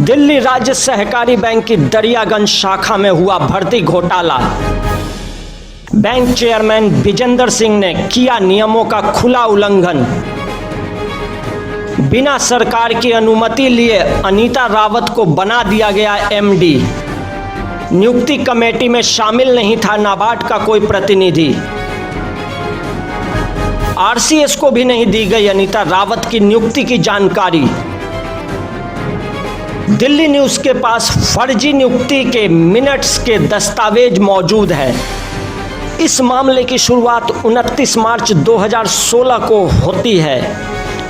दिल्ली राज्य सहकारी बैंक की दरियागंज शाखा में हुआ भर्ती घोटाला। बैंक चेयरमैन विजेंद्र सिंह ने किया नियमों का खुला उल्लंघन। बिना सरकार की अनुमति लिए अनीता रावत को बना दिया गया एमडी। नियुक्ति कमेटी में शामिल नहीं था नाबार्ड का कोई प्रतिनिधि। आरसीएस को भी नहीं दी गई अनीता रावत की नियुक्ति की जानकारी। दिल्ली न्यूज के पास फर्जी नियुक्ति के मिनट्स के दस्तावेज मौजूद है। इस मामले की शुरुआत 29 मार्च 2016 को होती है,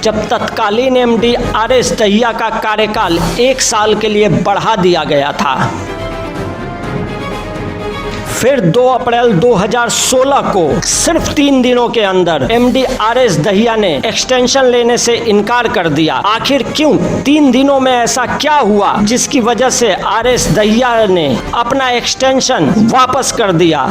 जब तत्कालीन एमडी आरएस दहिया का कार्यकाल 1 साल के लिए बढ़ा दिया गया था। फिर 2 अप्रैल 2016 को सिर्फ 3 दिनों के अंदर एमडी आरएस दहिया ने एक्सटेंशन लेने से इनकार कर दिया। आखिर क्यों? 3 दिनों में ऐसा क्या हुआ जिसकी वजह से आरएस दहिया ने अपना एक्सटेंशन वापस कर दिया?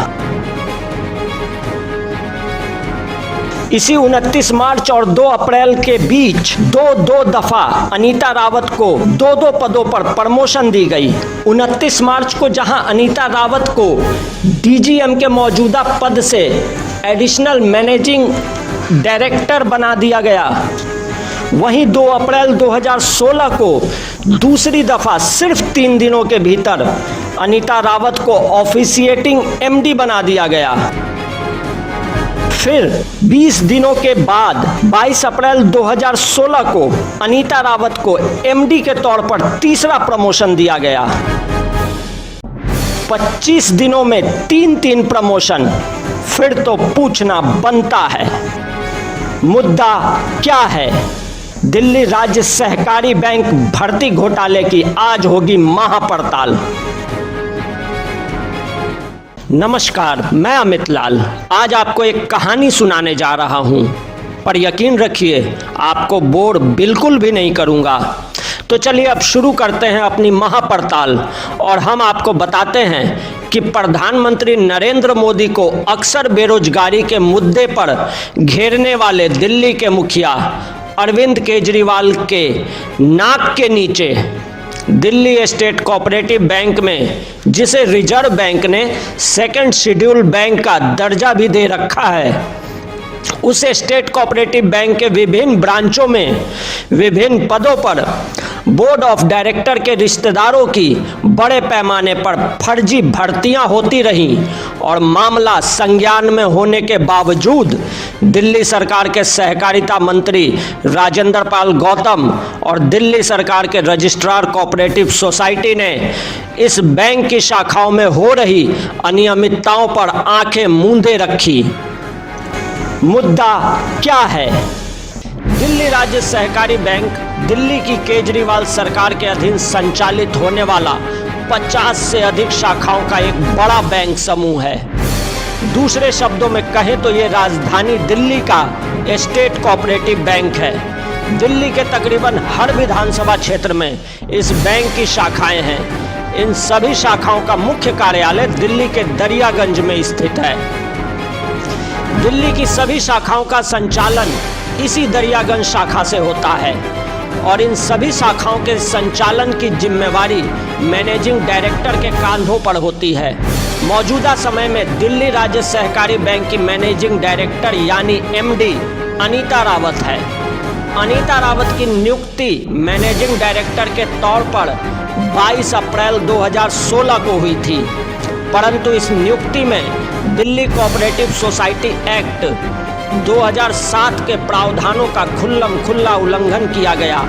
इसी 29 मार्च और 2 अप्रैल के बीच दो दफा अनीता रावत को 2 पदों पर प्रमोशन दी गई। 29 मार्च को जहां अनीता रावत को डीजीएम के मौजूदा पद से एडिशनल मैनेजिंग डायरेक्टर बना दिया गया, वहीं 2 अप्रैल 2016 को दूसरी दफा सिर्फ 3 दिनों के भीतर अनीता रावत को ऑफिशिएटिंग एमडी बना दिया गया। फिर 20 दिनों के बाद 22 अप्रैल 2016 को अनीता रावत को एमडी के तौर पर तीसरा प्रमोशन दिया गया। 25 दिनों में 3 प्रमोशन। फिर तो पूछना बनता है, मुद्दा क्या है? दिल्ली राज्य सहकारी बैंक भर्ती घोटाले की आज होगी महापड़ताल। नमस्कार, मैं अमित लाल आज आपको एक कहानी सुनाने जा रहा हूं, पर यकीन रखिए आपको बोर बिल्कुल भी नहीं करूंगा। तो चलिए अब शुरू करते हैं अपनी महापड़ताल और हम आपको बताते हैं कि प्रधानमंत्री नरेंद्र मोदी को अक्सर बेरोजगारी के मुद्दे पर घेरने वाले दिल्ली के मुखिया अरविंद केजरीवाल के नाक के नीचे दिल्ली स्टेट कोऑपरेटिव बैंक में, जिसे रिजर्व बैंक ने सेकंड शेड्यूल बैंक का दर्जा भी दे रखा है, उस स्टेट कोऑपरेटिव बैंक के विभिन्न ब्रांचों में विभिन्न पदों पर बोर्ड ऑफ डायरेक्टर के रिश्तेदारों की बड़े पैमाने पर फर्जी भर्तियां होती रहीं और मामला संज्ञान में होने के बावजूद दिल्ली सरकार के सहकारिता मंत्री राजेंद्र पाल गौतम और दिल्ली सरकार के रजिस्ट्रार कोऑपरेटिव सोसाइटी ने इस बैंक की शाखाओं में हो रही अनियमितताओं पर आंखें मूंदे रखी। मुद्दा क्या है? दिल्ली राज्य सहकारी बैंक दिल्ली की केजरीवाल सरकार के अधीन संचालित होने वाला 50 से अधिक शाखाओं का एक बड़ा बैंक समूह है। दूसरे शब्दों में कहें तो ये राजधानी दिल्ली का स्टेट कोऑपरेटिव बैंक है। दिल्ली के तकरीबन हर विधानसभा क्षेत्र में इस बैंक की शाखाएं हैं। इन सभी शाखाओं का मुख्य कार्यालय दिल्ली के दरियागंज में स्थित है। दिल्ली की सभी शाखाओं का संचालन इसी दरियागंज शाखा से होता है और इन सभी शाखाओं के संचालन की जिम्मेवारी मैनेजिंग डायरेक्टर के कांधों पर होती है। मौजूदा समय में दिल्ली राज्य सहकारी बैंक की मैनेजिंग डायरेक्टर यानी एमडी अनीता रावत है। अनीता रावत की नियुक्ति मैनेजिंग डायरेक्टर के तौर पर 22 अप्रैल 2016 को हुई थी, परंतु इस नियुक्ति में दिल्ली कोऑपरेटिव सोसाइटी एक्ट 2007 के प्रावधानों का खुल्ला उल्लंघन किया गया।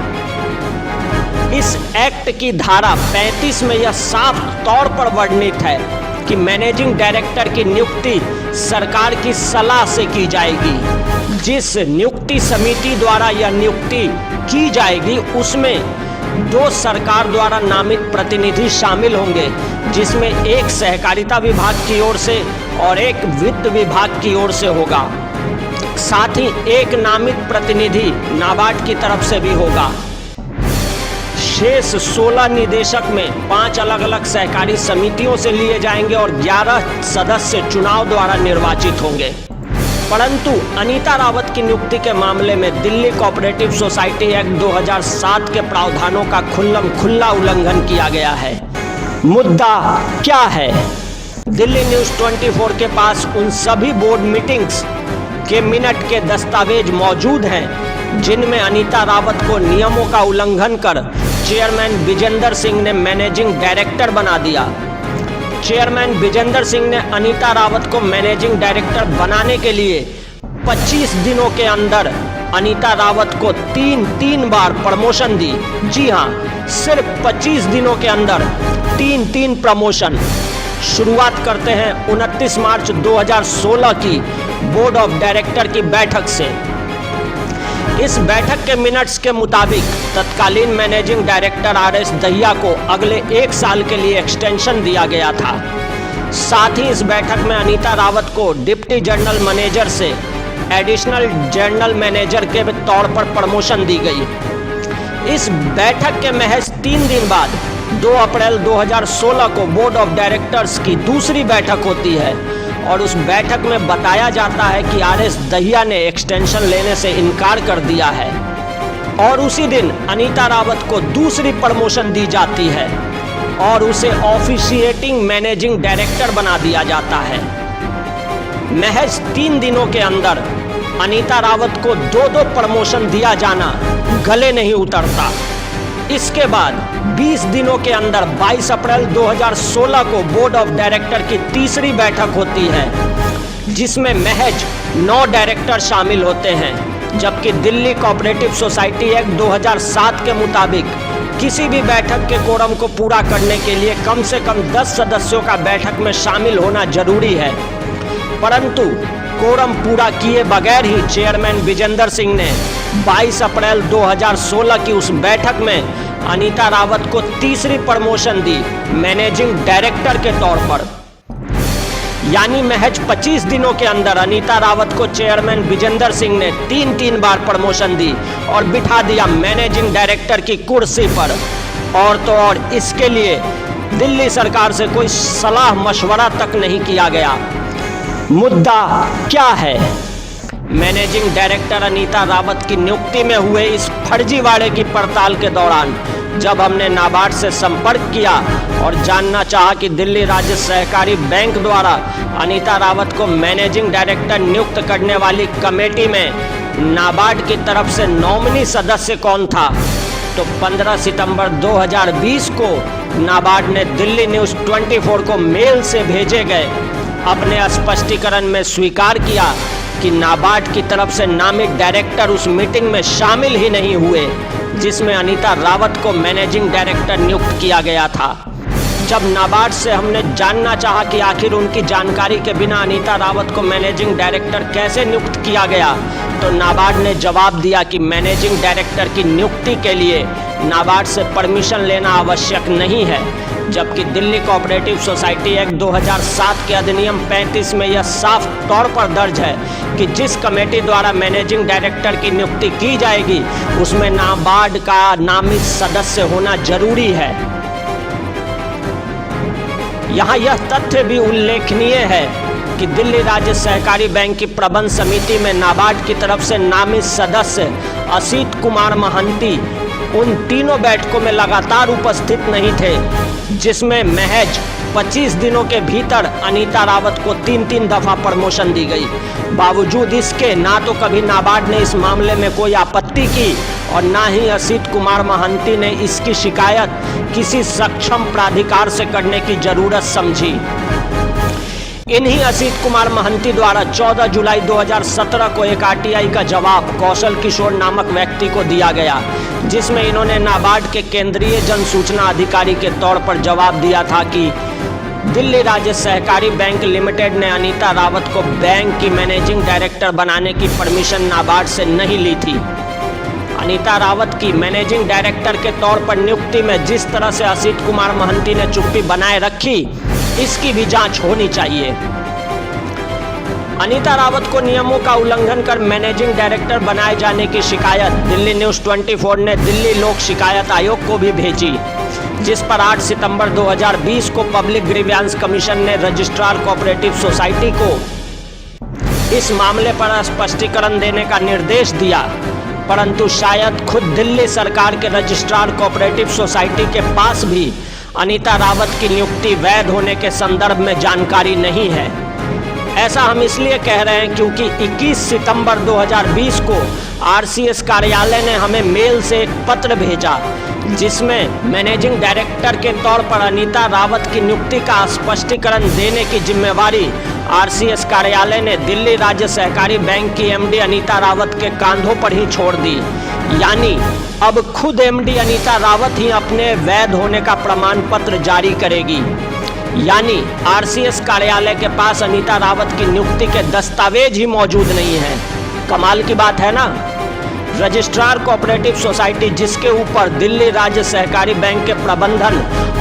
इस एक्ट की धारा 35 में यह साफ तौर पर वर्णित है कि मैनेजिंग डायरेक्टर की नियुक्ति सरकार की सलाह से की जाएगी। जिस नियुक्ति समिति द्वारा यह नियुक्ति की जाएगी उसमें 2 सरकार द्वारा नामित प्रतिनिधि शामिल होंगे, जिसमें एक सहकारिता विभाग की ओर से और एक वित्त विभाग की ओर से होगा। साथ ही एक नामित प्रतिनिधि नाबार्ड की तरफ से भी होगा। शेष 16 निदेशक में 5 अलग अलग सहकारी समितियों से लिए जाएंगे और 11 सदस्य चुनाव द्वारा निर्वाचित होंगे। परंतु अनीता रावत की नियुक्ति के मामले में दिल्ली कोऑपरेटिव सोसाइटी एक्ट 2007 के प्रावधानों का खुल्ला उल्लंघन किया गया है। मुद्दा क्या है? दिल्ली न्यूज़ 24 के पास उन सभी बोर्ड मीटिंग्स के मिनट के दस्तावेज मौजूद हैं जिनमें अनीता रावत को नियमों का उल्लंघन कर चेयरमैन विजेंदर सिंह ने मैनेजिंग डायरेक्टर बना दिया। चेयरमैन विजेंदर सिंह ने अनीता रावत को मैनेजिंग डायरेक्टर बनाने के लिए 25 दिनों के अंदर अनीता रावत को तीन बार प्रमोशन दी। जी हाँ, सिर्फ 25 दिनों के अंदर तीन प्रमोशन। शुरुआत करते हैं 29 मार्च 2016 की बोर्ड ऑफ डायरेक्टर की बैठक से। इस बैठक के मिनट्स के मुताबिक तत्कालीन मैनेजिंग डायरेक्टर आर.एस. दहिया को अगले 1 साल के लिए एक्सटेंशन दिया गया था। साथ ही इस बैठक में अनीता रावत को डिप्टी जनरल मैनेजर से एडिशनल जनरल मैनेजर के तौर पर प्रमोशन दी गई। इस बैठक के महज 3 दिन बाद 2 अप्रैल 2016 को बोर्ड ऑफ डायरेक्टर्स की दूसरी बैठक होती है और उस बैठक में बताया जाता है कि आर.एस. दहिया ने एक्सटेंशन लेने से इनकार कर दिया है और उसी दिन अनीता रावत को दूसरी प्रमोशन दी जाती है और उसे ऑफिशिएटिंग मैनेजिंग डायरेक्टर बना दिया जाता है। महज 3 दिनों के अंदर अनीता रावत को 2 प्रमोशन दिया जाना गले नहीं उतरता। इसके बाद 20 दिनों के अंदर 22 अप्रैल 2016 को बोर्ड ऑफ डायरेक्टर की तीसरी बैठक होती है जिसमें महज 9 डायरेक्टर शामिल होते हैं, जबकि दिल्ली कोऑपरेटिव सोसाइटी एक्ट 2007 के मुताबिक किसी भी बैठक के कोरम को पूरा करने के लिए कम से कम 10 सदस्यों का बैठक में शामिल होना जरूरी है। परंतु कोरम पूरा किए बगैर ही चेयरमैन विजेंदर सिंह ने 22 अप्रैल 2016 की उस बैठक में अनीता रावत को तीसरी प्रमोशन दी मैनेजिंग डायरेक्टर के तौर पर। यानी महज 25 दिनों के अंदर अनीता रावत को चेयरमैन विजेंदर सिंह ने तीन बार प्रमोशन दी और बिठा दिया मैनेजिंग डायरेक्टर की कुर्सी पर। और तो और इसके लिए दिल्ली सरकार से कोई सलाह मशवरा तक नहीं किया गया। मुद्दा क्या है? मैनेजिंग डायरेक्टर अनीता रावत की नियुक्ति में हुए इस फर्जीवाड़े की पड़ताल के दौरान जब हमने नाबार्ड से संपर्क किया और जानना चाहा कि दिल्ली राज्य सहकारी बैंक द्वारा अनीता रावत को मैनेजिंग डायरेक्टर नियुक्त करने वाली कमेटी में नाबार्ड की तरफ से नॉमिनी सदस्य कौन था, तो 15 सितंबर 2020 को नाबार्ड ने दिल्ली न्यूज़ 24 को मेल से भेजे गए अपने स्पष्टीकरण में स्वीकार किया कि नाबार्ड की तरफ से नामित डायरेक्टर उस मीटिंग में शामिल ही नहीं हुए जिसमें अनीता रावत को मैनेजिंग डायरेक्टर नियुक्त किया गया था। जब नाबार्ड से हमने जानना चाहा कि आखिर उनकी जानकारी के बिना अनीता रावत को मैनेजिंग डायरेक्टर कैसे नियुक्त किया गया, तो नाबार्ड ने जवाब दिया कि मैनेजिंग डायरेक्टर की नियुक्ति के लिए नाबार्ड से परमिशन लेना आवश्यक नहीं है, जबकि दिल्ली कोऑपरेटिव सोसाइटी एक्ट 2007 के अधिनियम 35 में यह साफ तौर पर दर्ज है कि जिस कमेटी द्वारा मैनेजिंग डायरेक्टर की नियुक्ति की जाएगी उसमें नाबार्ड का नामित सदस्य होना जरूरी है। यहाँ यह तथ्य भी उल्लेखनीय है कि दिल्ली राज्य सहकारी बैंक की प्रबंध समिति में नाबार्ड की तरफ से नामित सदस्य असित कुमार महंती उन तीनों बैठकों में लगातार उपस्थित नहीं थे जिसमें महज 25 दिनों के भीतर अनीता रावत को 3 दफा प्रमोशन दी गई। बावजूद इसके ना तो कभी नाबार्ड ने इस मामले में कोई आपत्ति की और ना ही असित कुमार महंती ने इसकी शिकायत किसी सक्षम प्राधिकार से करने की जरूरत समझी। इन्हीं असित कुमार महंती द्वारा 14 जुलाई 2017 को एक आरटीआई का जवाब कौशल किशोर नामक व्यक्ति को दिया गया, जिसमें इन्होंने नाबार्ड के केंद्रीय जन सूचना अधिकारी के तौर पर जवाब दिया था कि दिल्ली राज्य सहकारी बैंक लिमिटेड ने अनीता रावत को बैंक की मैनेजिंग डायरेक्टर बनाने की परमिशन नाबार्ड से नहीं ली थी। अनीता रावत की मैनेजिंग डायरेक्टर के तौर पर नियुक्ति में जिस तरह से असित कुमार महंती ने चुप्पी बनाए रखी, इसकी भी जांच होनी चाहिए। अनीता रावत को नियमों का उल्लंघन कर मैनेजिंग डायरेक्टर बनाए जाने की शिकायत दिल्ली न्यूज़ 24 ने दिल्ली लोक शिकायत आयोग को भी भेजी, जिस पर 8 सितंबर 2020 को पब्लिक ग्रीवियंस कमीशन ने रजिस्ट्रार कोऑपरेटिव सोसाइटी को इस मामले पर स्पष्टीकरण देने का निर्देश दिया, परंतु शायद खुद दिल्ली सरकार के रजिस्ट्रार कोऑपरेटिव सोसाइटी के पास भी अनीता रावत की नियुक्ति वैध होने के संदर्भ में जानकारी नहीं है। ऐसा हम इसलिए कह रहे हैं क्योंकि 21 सितंबर 2020 को आरसीएस कार्यालय ने हमें मेल से एक पत्र भेजा, जिसमें मैनेजिंग डायरेक्टर के तौर पर अनीता रावत की नियुक्ति का स्पष्टीकरण देने की जिम्मेवारी आरसीएस कार्यालय ने दिल्ली राज्य सहकारी बैंक की एमडी अनीता रावत के कांधों पर ही छोड़ दी। यानी अब खुद एमडी अनीता रावत ही अपने वैध होने का प्रमाण पत्र जारी करेगी। यानी आरसीएस कार्यालय के पास अनीता रावत की नियुक्ति के दस्तावेज ही मौजूद नहीं है। कमाल की बात है ना। रजिस्ट्रार कोऑपरेटिव सोसाइटी, जिसके ऊपर दिल्ली राज्य सहकारी बैंक के प्रबंधन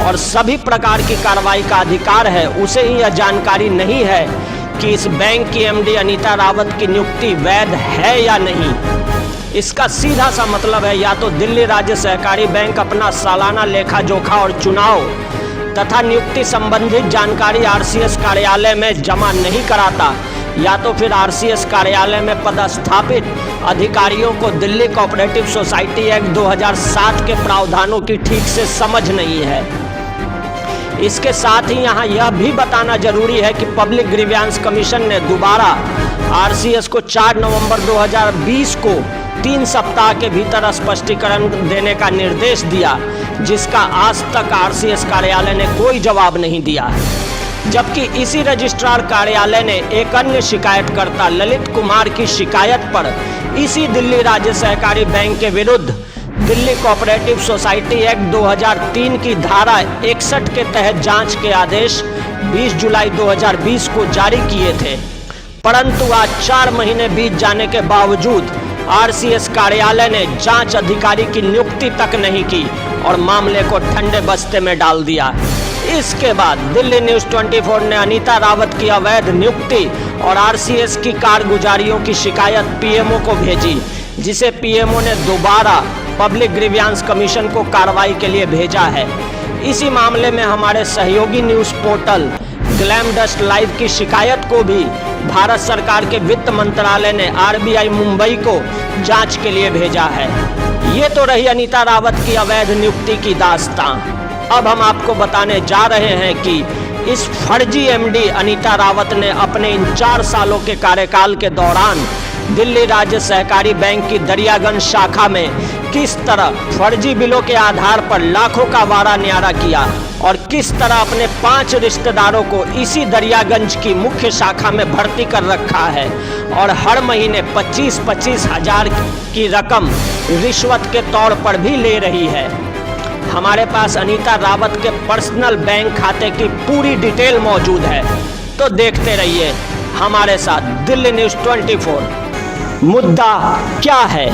और सभी प्रकार की कार्रवाई का अधिकार है, उसे ही यह जानकारी नहीं है कि इस बैंक की एमडी अनीता रावत की नियुक्ति वैध है या नहीं। इसका सीधा सा मतलब है या तो दिल्ली राज्य सहकारी बैंक अपना सालाना लेखा जोखा और चुनाव तथा नियुक्ति संबंधित जानकारी आरसीएस कार्यालय में जमा नहीं कराता, या तो फिर आरसीएस कार्यालय में पदस्थापित अधिकारियों को दिल्ली कोऑपरेटिव सोसाइटी एक्ट 2007 के प्रावधानों की ठीक से समझ नहीं है। इसके साथ ही यहाँ यह भी बताना जरूरी है कि पब्लिक ग्रीवियंस कमीशन ने दोबारा आरसीएस को 4 नवंबर 2020 को 3 सप्ताह के भीतर स्पष्टीकरण देने का निर्देश दिया, जिसका आज तक आरसीएस कार्यालय ने कोई जवाब नहीं दिया। जबकि इसी रजिस्ट्रार कार्यालय ने एक अन्य शिकायतकर्ता ललित कुमार की शिकायत पर इसी दिल्ली राज्य सहकारी बैंक के विरुद्ध दिल्ली कोऑपरेटिव सोसाइटी एक्ट 2003 की धारा 61 के तहत जांच के आदेश 20 जुलाई 2020 को जारी किए थे। परंतु आज 4 महीने बीत जाने के बावजूद आरसीएस कार्यालय ने जांच अधिकारी की नियुक्ति तक नहीं की और मामले को ठंडे बस्ते में डाल दिया। इसके बाद दिल्ली न्यूज़ 24 ने अनीता रावत की अवैध नियुक्ति और आरसीएस की कारगुजारियों की शिकायत पीएमओ को भेजी, जिसे पीएमओ ने दोबारा पब्लिक ग्रीवियंस कमीशन को कार्रवाई के लिए भेजा है। इसी मामले में हमारे सहयोगी news portal glam dust live की शिकायत को भी भारत सरकार के वित्त मंत्रालय ने आरबीआई मुंबई को जांच के लिए भेजा है। ये तो रही अनीता रावत की अवैध नियुक्ति की दास्तां। अब हम आपको बताने जा रहे हैं कि इस फर्जी एमडी अनीता रावत ने अपने इन 4 सालों के कार्यकाल के दौरान दिल्ली राज्य सहकारी बैंक की दरियागंज शाखा में किस तरह फर्जी बिलों के आधार पर लाखों का वारा न्यारा किया और किस तरह अपने 5 रिश्तेदारों को इसी दरियागंज की मुख्य शाखा में भर्ती कर रखा है और हर महीने 25-25 हजार की रकम रिश्वत के तौर पर भी ले रही है। हमारे पास अनीता रावत के पर्सनल बैंक खाते की पूरी डिटेल मौजूद है, तो देखते रहिए हमारे साथ दिल्ली न्यूज़ 24। मुद्दा क्या है?